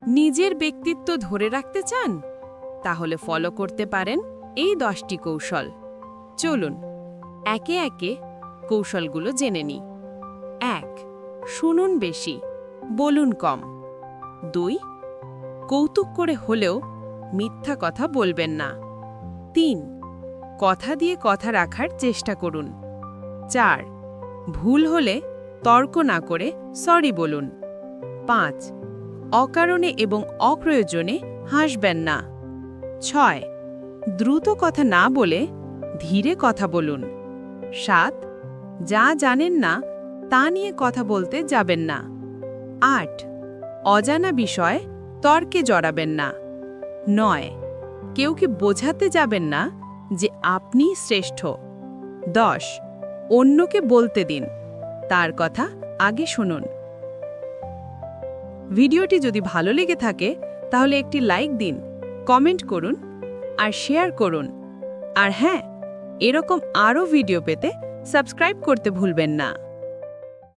নিজের ব্যক্তিত্ব ধরে রাখতে চান? তাহলে ফলো করতে পারেন এই 10টি কৌশল। চলুন একে একে কৌশলগুলো জেনে নিই। 1. শুনুন বেশি, বলুন কম। 2. কৌতুক করে হলেও মিথ্যা কথা বলবেন না। 3. কথা দিয়ে কথা রাখার চেষ্টা করুন। 4. ভুল হলে তর্ক না করে সরি বলুন। 5. অকারণে এবং অপ্রয়োজনে হাসবেন না। 6. দ্রুত কথা না বলে ধীরে কথা বলুন। 7. যা জানেন না তা নিয়ে কথা বলতে যাবেন না। 8. অজানা বিষয়ে তর্কে জড়াবেন না। 9. কেউকে বোঝাতে যাবেন না যে আপনি শ্রেষ্ঠ। 10. অন্যকে বলতে দিন, তার কথা আগে শুনুন। ভিডিওটি যদি ভালো লেগে থাকে তাহলে একটি লাইক দিন, কমেন্ট করুন আর শেয়ার করুন। আর হ্যাঁ, এরকম আরও ভিডিও পেতে সাবস্ক্রাইব করতে ভুলবেন না।